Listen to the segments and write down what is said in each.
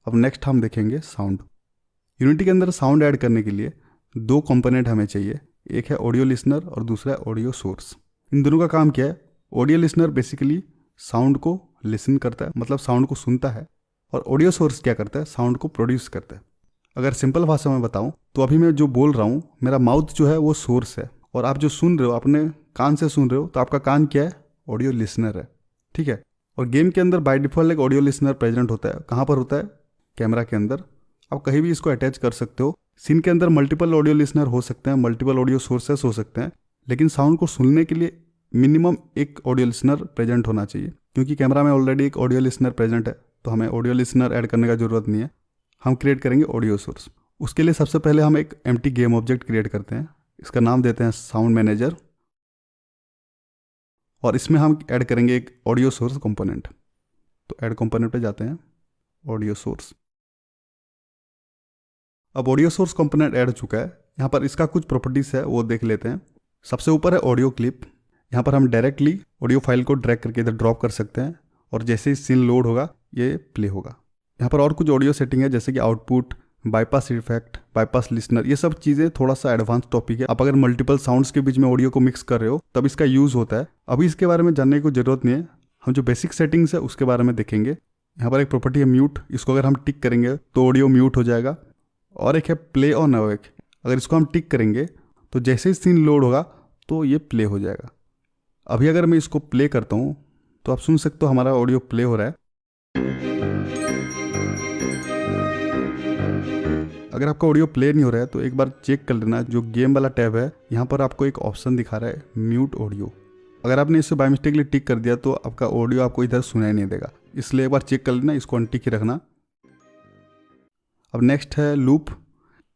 अब नेक्स्ट हम देखेंगे साउंड। यूनिटी के अंदर साउंड ऐड करने के लिए दो कंपोनेंट हमें चाहिए, एक है ऑडियो लिसनर और दूसरा है ऑडियो सोर्स। इन दोनों का काम क्या है? ऑडियो लिसनर बेसिकली साउंड को लिसन करता है, मतलब साउंड को सुनता है, और ऑडियो सोर्स क्या करता है? साउंड को प्रोड्यूस करता है। अगर सिंपल भाषा में बताऊं तो अभी मैं जो बोल रहा हूं, मेरा माउथ जो है वो सोर्स है, और आप जो सुन रहे हो अपने कान से सुन रहे हो, तो आपका कान क्या है? ऑडियो लिसनर है, ठीक है। और गेम के अंदर बाय डिफॉल्ट एक ऑडियो लिसनर प्रेजेंट होता है। कहाँ पर होता है? कैमरा के अंदर। आप कहीं भी इसको अटैच कर सकते हो। सीन के अंदर मल्टीपल ऑडियो लिसनर हो सकते हैं, मल्टीपल ऑडियो सोर्सेस हो सकते हैं, लेकिन साउंड को सुनने के लिए मिनिमम एक ऑडियो लिसनर प्रेजेंट होना चाहिए। क्योंकि कैमरा में ऑलरेडी एक ऑडियो लिसनर प्रेजेंट है, तो हमें ऑडियो लिसनर ऐड करने का जरूरत नहीं है। हम क्रिएट करेंगे ऑडियो सोर्स। उसके लिए सबसे पहले हम एक एम्प्टी गेम ऑब्जेक्ट क्रिएट करते हैं। इसका नाम देते हैं साउंड मैनेजर, और इसमें हम ऐड करेंगे एक ऑडियो सोर्स कंपोनेंट। तो ऐड कंपोनेंट पे जाते हैं, ऑडियो सोर्स। अब ऑडियो सोर्स कंपोनेंट ऐड हो चुका है। यहाँ पर इसका कुछ प्रॉपर्टीज है वो देख लेते हैं। सबसे ऊपर है ऑडियो क्लिप। यहाँ पर हम डायरेक्टली ऑडियो फाइल को ड्रैग करके इधर ड्रॉप कर सकते हैं, और जैसे ही सीन लोड होगा ये प्ले होगा। यहाँ पर और कुछ ऑडियो सेटिंग है, जैसे कि output, bypass effect, bypass listener. ये सब चीज़ें थोड़ा सा एडवांस टॉपिक है। आप अगर मल्टीपल साउंड्स के बीच में ऑडियो को मिक्स कर रहे हो तब इसका यूज़ होता है। अभी इसके बारे में जानने की जरूरत नहीं है। हम जो बेसिक सेटिंग्स है उसके बारे में देखेंगे। यहाँ पर एक प्रॉपर्टी है म्यूट। इसको अगर हम टिक करेंगे तो ऑडियो म्यूट हो जाएगा। और एक है प्ले ऑन अवेक। अगर इसको हम टिक करेंगे तो जैसे ही सीन लोड होगा तो ये प्ले हो जाएगा। अभी अगर मैं इसको प्ले करता हूँ तो आप सुन सकते हो हमारा ऑडियो प्ले हो रहा है। अगर आपका ऑडियो प्ले नहीं हो रहा है तो एक बार चेक कर लेना, जो गेम वाला टैब है यहाँ पर आपको एक ऑप्शन दिखा रहा है म्यूट ऑडियो। अगर आपने इसे बाय मिस्टेकली टिक कर दिया तो आपका ऑडियो आपको इधर सुनाई नहीं देगा, इसलिए एक बार चेक कर लेना, इसको अनटिक ही रखना। अब नेक्स्ट है लूप।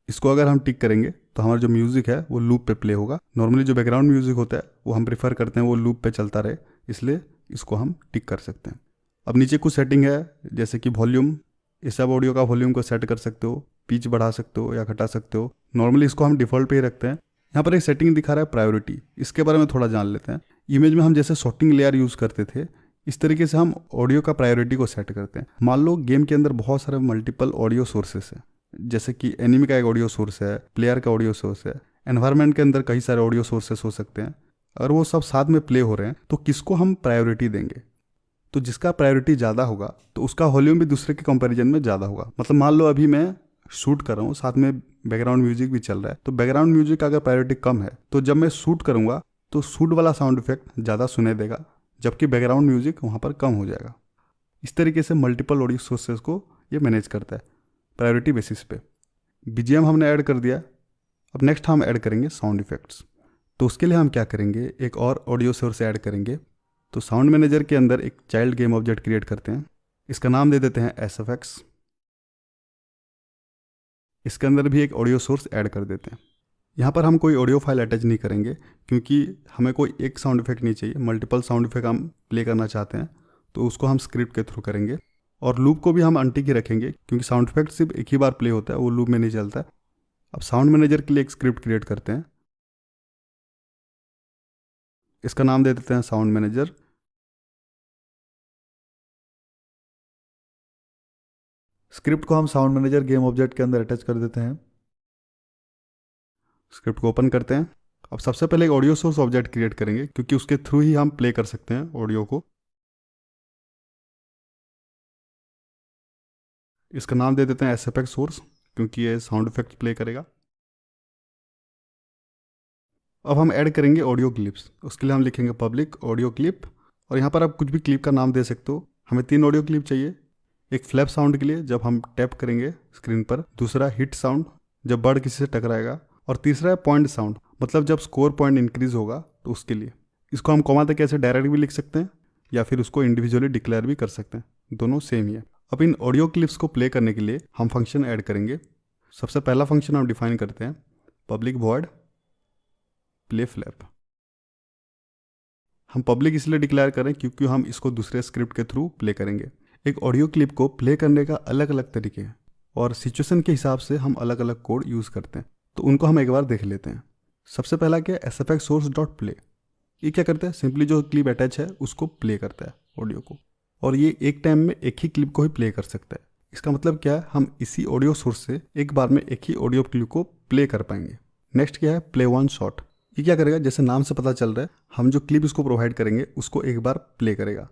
इसको अगर हम टिक करेंगे तो हमारा जो म्यूज़िक है वो लूप पे प्ले होगा। नॉर्मली जो बैकग्राउंड म्यूज़िक होता है वो हम प्रेफर करते हैं वो लूप पे चलता रहे, इसलिए इसको हम टिक कर सकते हैं। अब नीचे कुछ सेटिंग है, जैसे कि वॉल्यूम। इस सब ऑडियो का वॉल्यूम को सेट कर सकते हो, पिच बढ़ा सकते हो या घटा सकते हो। नॉर्मली इसको हम डिफ़ॉल्ट पे ही रखते हैं। यहाँ पर एक सेटिंग दिखा रहा है प्रायोरिटी, इसके बारे में थोड़ा जान लेते हैं। इमेज में हम जैसे सॉर्टिंग लेयर यूज़ करते थे, इस तरीके से हम ऑडियो का प्रायोरिटी को सेट करते हैं। मान लो गेम के अंदर बहुत सारे मल्टीपल ऑडियो सोर्सेस हैं, जैसे कि एनिमी का एक ऑडियो सोर्स है, प्लेयर का ऑडियो सोर्स है, एनवायरनमेंट के अंदर कई सारे ऑडियो सोर्सेस हो सकते हैं। अगर वो सब साथ में प्ले हो रहे हैं तो किसको हम प्रायोरिटी देंगे? तो जिसका प्रायोरिटी ज़्यादा होगा तो उसका वॉल्यूम भी दूसरे के कंपैरिजन में ज़्यादा होगा। मतलब मान लो अभी मैं शूट कर रहा हूँ, साथ में बैकग्राउंड म्यूजिक भी चल रहा है, तो बैकग्राउंड म्यूजिक का अगर प्रायोरिटी कम है तो जब मैं शूट करूँगा तो शूट वाला साउंड इफेक्ट ज़्यादा सुनाई देगा, जबकि बैकग्राउंड म्यूजिक वहाँ पर कम हो जाएगा। इस तरीके से मल्टीपल ऑडियो सोर्सेज को ये मैनेज करता है प्रायोरिटी बेसिस पे। बीजीएम हमने ऐड कर दिया। अब नेक्स्ट हम ऐड करेंगे साउंड इफेक्ट्स। तो उसके लिए हम क्या करेंगे, एक और ऑडियो सोर्स ऐड करेंगे। तो साउंड मैनेजर के अंदर एक चाइल्ड गेम ऑब्जेक्ट क्रिएट करते हैं। इसका नाम दे देते हैं SFX। इसके अंदर भी एक ऑडियो सोर्स ऐड कर देते हैं। यहाँ पर हम कोई ऑडियो फाइल अटैच नहीं करेंगे, क्योंकि हमें कोई एक साउंड इफेक्ट नहीं चाहिए, मल्टीपल साउंड इफेक्ट हम प्ले करना चाहते हैं, तो उसको हम स्क्रिप्ट के थ्रू करेंगे। और लूप को भी हम अनटिक ही रखेंगे, क्योंकि साउंड इफेक्ट सिर्फ एक ही बार प्ले होता है, वो लूप में नहीं चलता है। अब साउंड मैनेजर के लिए एक स्क्रिप्ट क्रिएट करते हैं। इसका नाम दे देते हैं साउंड मैनेजर। स्क्रिप्ट को हम साउंड मैनेजर गेम ऑब्जेक्ट के अंदर अटैच कर देते हैं। स्क्रिप्ट को ओपन करते हैं। अब सबसे पहले एक ऑडियो सोर्स ऑब्जेक्ट क्रिएट करेंगे, क्योंकि उसके थ्रू ही हम प्ले कर सकते हैं ऑडियो को। इसका नाम दे देते हैं SFX सोर्स, क्योंकि ये साउंड इफेक्ट प्ले करेगा। अब हम ऐड करेंगे ऑडियो क्लिप्स। उसके लिए हम लिखेंगे पब्लिक ऑडियो क्लिप, और यहाँ पर आप कुछ भी क्लिप का नाम दे सकते हो। हमें 3 ऑडियो क्लिप चाहिए। एक फ्लैप साउंड के लिए जब हम टैप करेंगे स्क्रीन पर, दूसरा हिट साउंड जब बर्ड किसी से टकराएगा, और तीसरा है पॉइंट साउंड, मतलब जब स्कोर पॉइंट इंक्रीज होगा तो उसके लिए। इसको हम कॉमा तक ऐसे डायरेक्ट भी लिख सकते हैं या फिर उसको इंडिविजुअली डिक्लेयर भी कर सकते हैं, दोनों सेम ही है। अब इन ऑडियो क्लिप्स को प्ले करने के लिए हम फंक्शन ऐड करेंगे। सबसे पहला फंक्शन हम डिफाइन करते हैं पब्लिक वॉइड प्ले फ्लैप। हम पब्लिक इसलिए डिक्लेयर करें क्योंकि हम इसको दूसरे स्क्रिप्ट के थ्रू प्ले करेंगे। एक ऑडियो क्लिप को प्ले करने का अलग अलग तरीके हैं, और सिचुएशन के हिसाब से हम अलग अलग कोड यूज़ करते हैं, तो उनको हम एक बार देख लेते हैं। सबसे पहला क्या है, SFX सोर्स डॉट प्ले। ये क्या करता है, सिंपली जो क्लिप अटैच है उसको प्ले करता है ऑडियो को, और ये एक टाइम में एक ही क्लिप को ही प्ले कर सकता है। इसका मतलब क्या है, हम इसी ऑडियो सोर्स से एक बार में एक ही ऑडियो क्लिप को प्ले कर पाएंगे। नेक्स्ट क्या है, प्ले वन शॉट। ये क्या करेगा, जैसे नाम से पता चल रहा है, हम जो क्लिप इसको प्रोवाइड करेंगे उसको एक बार प्ले करेगा।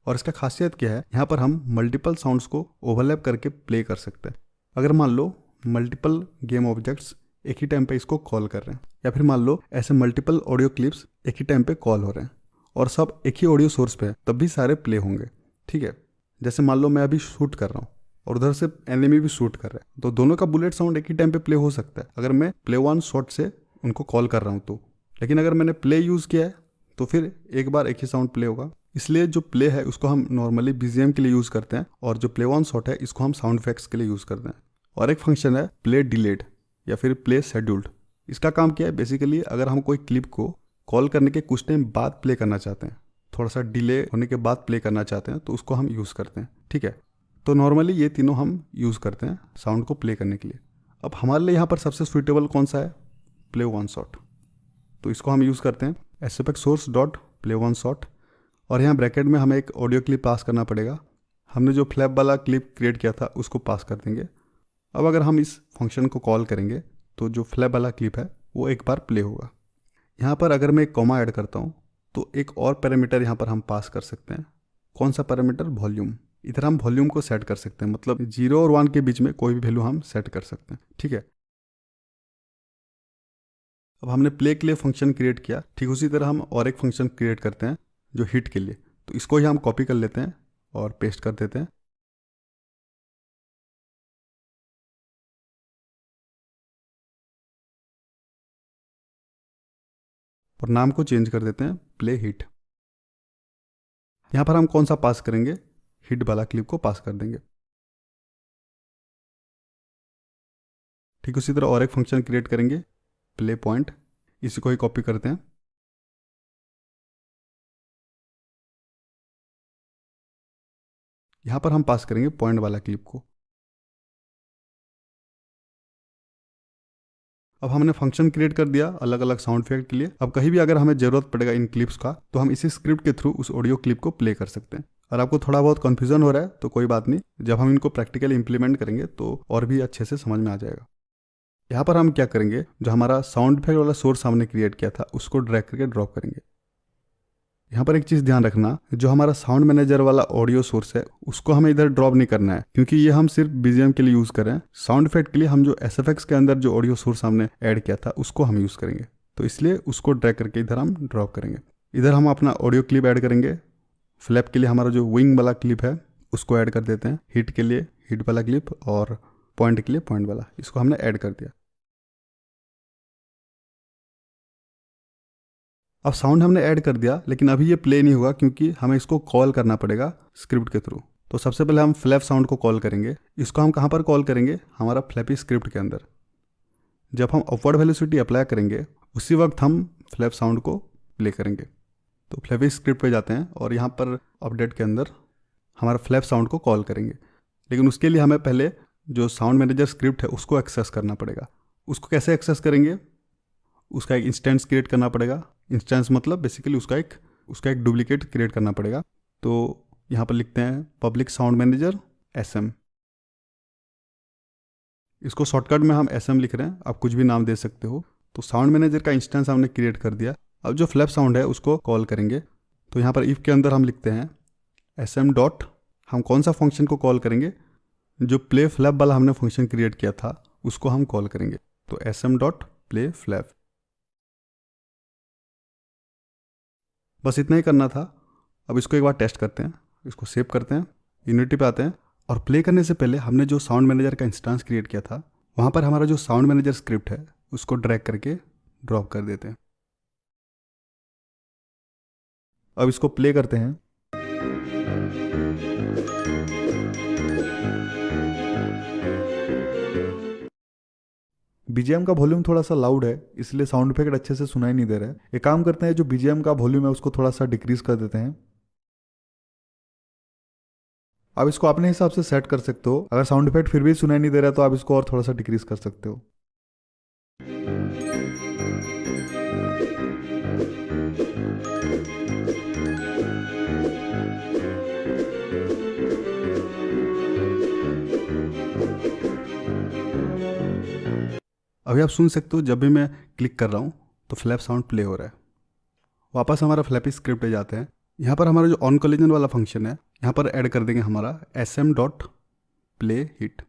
और इसका खासियत क्या है, यहाँ पर हम मल्टीपल साउंड्स को ओवरलैप करके प्ले कर सकते हैं। अगर मान लो मल्टीपल गेम ऑब्जेक्ट्स एक ही टाइम पे इसको कॉल कर रहे हैं, या फिर मान लो ऐसे मल्टीपल ऑडियो क्लिप्स एक ही टाइम पे कॉल हो रहे हैं और सब एक ही ऑडियो सोर्स पे है, तब भी सारे प्ले होंगे। ठीक है, जैसे मान लो मैं अभी शूट कर रहा हूँ और उधर से एनिमी भी शूट कर रहा है, तो दोनों का बुलेट साउंड एक ही टाइम पे प्ले हो सकता है अगर मैं प्ले वन शॉट से उनको कॉल कर रहा हूँ तो। लेकिन अगर मैंने प्ले यूज़ किया है तो फिर एक बार एक ही साउंड प्ले होगा। इसलिए जो प्ले है उसको हम नॉर्मली बीजीएम के लिए यूज़ करते हैं, और जो प्ले वन शॉट है इसको हम साउंड इफेक्ट्स के लिए यूज़ करते हैं। और एक फंक्शन है प्ले डिलेड या फिर प्ले शेड्यूल्ड। इसका काम क्या है, बेसिकली अगर हम कोई क्लिप को कॉल करने के कुछ टाइम बाद प्ले करना चाहते हैं, थोड़ा सा डिले होने के बाद प्ले करना चाहते हैं, तो उसको हम यूज़ करते हैं। ठीक है, तो नॉर्मली ये तीनों हम यूज़ करते हैं साउंड को प्ले करने के लिए। अब हमारे लिए यहाँ पर सबसे सुइटेबल कौन सा है, प्ले वन शॉट। तो इसको हम यूज़ करते हैं SFX source dot play one shot, और यहाँ ब्रैकेट में हमें एक ऑडियो क्लिप पास करना पड़ेगा। हमने जो फ्लैप वाला क्लिप क्रिएट किया था उसको पास कर देंगे। अब अगर हम इस फंक्शन को कॉल करेंगे तो जो फ्लैप वाला क्लिप है वो एक बार प्ले होगा। यहाँ पर अगर मैं एक कॉमा ऐड करता हूँ तो एक और पैरामीटर यहाँ पर हम पास कर सकते हैं। कौन सा पैरामीटर, वॉल्यूम। इधर हम वॉल्यूम को सेट कर सकते हैं, मतलब 0 और 1 के बीच में कोई भी वैल्यू हम सेट कर सकते हैं। ठीक है, अब हमने प्ले के लिए फंक्शन क्रिएट किया, ठीक उसी तरह हम और एक फंक्शन क्रिएट करते हैं जो हिट के लिए। तो इसको ही हम कॉपी कर लेते हैं और पेस्ट कर देते हैं। और नाम को चेंज कर देते हैं प्ले हिट। यहाँ पर हम कौन सा पास करेंगे, हिट वाला क्लिप को पास कर देंगे। ठीक उसी तरह और एक फंक्शन क्रिएट करेंगे प्ले पॉइंट, इसी को ही कॉपी करते हैं। यहाँ पर हम पास करेंगे पॉइंट वाला क्लिप को। अब हमने फंक्शन क्रिएट कर दिया अलग अलग साउंड इफेक्ट के लिए। अब कहीं भी अगर हमें ज़रूरत पड़ेगा इन क्लिप्स का तो हम इसी स्क्रिप्ट के थ्रू उस ऑडियो क्लिप को प्ले कर सकते हैं। और आपको थोड़ा बहुत कन्फ्यूजन हो रहा है तो कोई बात नहीं, जब हम इनको प्रैक्टिकली इंप्लीमेंट करेंगे तो और भी अच्छे से समझ में आ जाएगा। यहाँ पर हम क्या करेंगे, जो हमारा साउंड इफेक्ट वाला सोर्स हमने क्रिएट किया था उसको ड्रैग करके ड्रॉप करेंगे। यहाँ पर एक चीज़ ध्यान रखना, जो हमारा साउंड मैनेजर वाला ऑडियो सोर्स है उसको हमें इधर ड्रॉप नहीं करना है, क्योंकि ये हम सिर्फ बीजीएम के लिए यूज़ करें। साउंड इफेक्ट के लिए हम जो SFX के अंदर जो ऑडियो सोर्स हमने ऐड किया था उसको हम यूज़ करेंगे, तो इसलिए उसको ड्रैग करके इधर हम ड्रॉप करेंगे। इधर हम अपना ऑडियो क्लिप ऐड करेंगे। फ्लैप के लिए हमारा जो विंग वाला क्लिप है उसको ऐड कर देते हैं, हिट के लिए हिट वाला क्लिप और पॉइंट के लिए पॉइंट वाला, इसको हमने ऐड कर दिया। अब साउंड हमने ऐड कर दिया, लेकिन अभी ये प्ले नहीं होगा क्योंकि हमें इसको कॉल करना पड़ेगा स्क्रिप्ट के थ्रू। तो सबसे पहले हम फ्लैप साउंड को कॉल करेंगे। इसको हम कहाँ पर कॉल करेंगे, हमारा फ्लैपी स्क्रिप्ट के अंदर। जब हम अपवर्ड वेलोसिटी अप्लाई करेंगे उसी वक्त हम फ्लैप साउंड को प्ले करेंगे। तो फ्लैपी स्क्रिप्ट पे जाते हैं और यहाँ पर अपडेट के अंदर हमारा फ्लैप साउंड को कॉल करेंगे। लेकिन उसके लिए हमें पहले जो साउंड मैनेजर स्क्रिप्ट है उसको एक्सेस करना पड़ेगा। उसको कैसे एक्सेस करेंगे, उसका एक इंस्टेंस क्रिएट करना पड़ेगा। इंस्टेंस मतलब बेसिकली उसका एक डुप्लीकेट क्रिएट करना पड़ेगा। तो यहाँ पर लिखते हैं पब्लिक साउंड मैनेजर SM। इसको शॉर्टकट में हम SM लिख रहे हैं, आप कुछ भी नाम दे सकते हो। तो साउंड मैनेजर का इंस्टेंस हमने क्रिएट कर दिया। अब जो फ्लैप साउंड है उसको कॉल करेंगे। तो यहाँ पर इफ़ के अंदर हम लिखते हैं SM डॉट, हम कौन सा फंक्शन को कॉल करेंगे, जो प्ले फ्लैप वाला हमने फंक्शन क्रिएट किया था उसको हम कॉल करेंगे। तो SM डॉट प्ले फ्लैप, बस इतना ही करना था। अब इसको एक बार टेस्ट करते हैं, इसको सेव करते हैं, यूनिटी पे आते हैं और प्ले करने से पहले हमने जो साउंड मैनेजर का इंस्टेंस क्रिएट किया था वहाँ पर हमारा जो साउंड मैनेजर स्क्रिप्ट है उसको ड्रैग करके ड्रॉप कर देते हैं। अब इसको प्ले करते हैं। बीजीएम का वॉल्यूम थोड़ा सा लाउड है, इसलिए साउंड इफेक्ट अच्छे से सुनाई नहीं दे रहा है। एक काम करते हैं, जो बीजीएम का वॉल्यूम है उसको थोड़ा सा डिक्रीज कर देते हैं। आप इसको अपने हिसाब से सेट कर सकते हो। अगर साउंड इफेक्ट फिर भी सुनाई नहीं दे रहा है तो आप इसको और थोड़ा सा डिक्रीज कर सकते हो। अभी आप सुन सकते हो जब भी मैं क्लिक कर रहा हूँ तो फ्लैप साउंड प्ले हो रहा है। वापस हमारा फ्लैपी स्क्रिप्ट पे जाते हैं। यहाँ पर हमारा जो ऑन कोलिजन वाला फंक्शन है, यहाँ पर ऐड कर देंगे हमारा sm.playHit।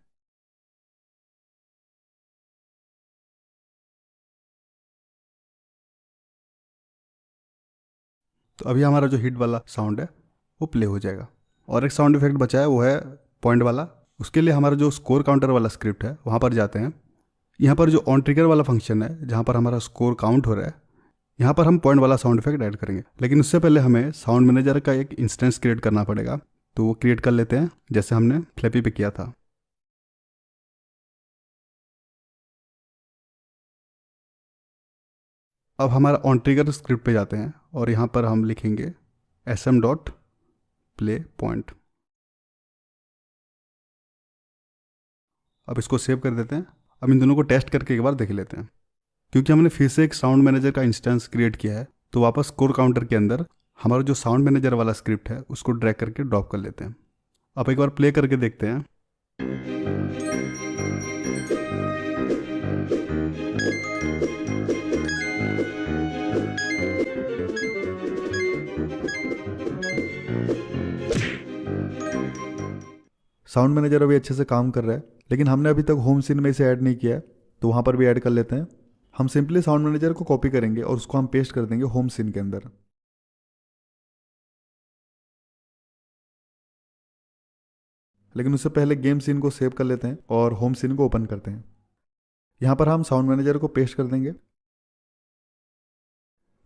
तो अभी हमारा जो हिट वाला साउंड है वो प्ले हो जाएगा। और एक साउंड इफेक्ट बचा है, वो है पॉइंट वाला। उसके लिए हमारा जो स्कोर काउंटर वाला स्क्रिप्ट है वहाँ पर जाते हैं। यहाँ पर जो ऑन ट्रिगर वाला फंक्शन है, जहाँ पर हमारा स्कोर काउंट हो रहा है, यहाँ पर हम पॉइंट वाला साउंड इफेक्ट ऐड करेंगे। लेकिन उससे पहले हमें साउंड मैनेजर का एक इंस्टेंस क्रिएट करना पड़ेगा, तो वो क्रिएट कर लेते हैं जैसे हमने फ्लैपी पे किया था। अब हमारा ऑन ट्रिगर स्क्रिप्ट पे जाते हैं और यहाँ पर हम लिखेंगे sm.play_point। अब इसको सेव कर देते हैं। अब इन दोनों को टेस्ट करके एक बार देख लेते हैं। क्योंकि हमने फिर से एक साउंड मैनेजर का इंस्टेंस क्रिएट किया है, तो वापस स्कोर काउंटर के अंदर हमारा जो साउंड मैनेजर वाला स्क्रिप्ट है उसको ड्रैग करके ड्रॉप कर लेते हैं। अब एक बार प्ले करके देखते हैं। साउंड मैनेजर अभी अच्छे से काम कर रहा है, लेकिन हमने अभी तक होम सीन में इसे ऐड नहीं किया है, तो वहाँ पर भी ऐड कर लेते हैं। हम सिंपली साउंड मैनेजर को कॉपी करेंगे और उसको हम पेस्ट कर देंगे होम सीन के अंदर। लेकिन उससे पहले गेम सीन को सेव कर लेते हैं और होम सीन को ओपन करते हैं। यहाँ पर हम साउंड मैनेजर को पेस्ट कर देंगे।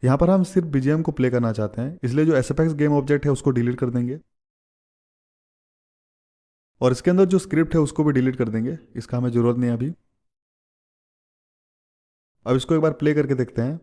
यहाँ पर हम सिर्फ बीजीएम को प्ले करना चाहते हैं, इसलिए जो SFX गेम ऑब्जेक्ट है उसको डिलीट कर देंगे और इसके अंदर जो स्क्रिप्ट है उसको भी डिलीट कर देंगे, इसका हमें ज़रूरत नहीं है अभी। अब इसको एक बार प्ले करके देखते हैं।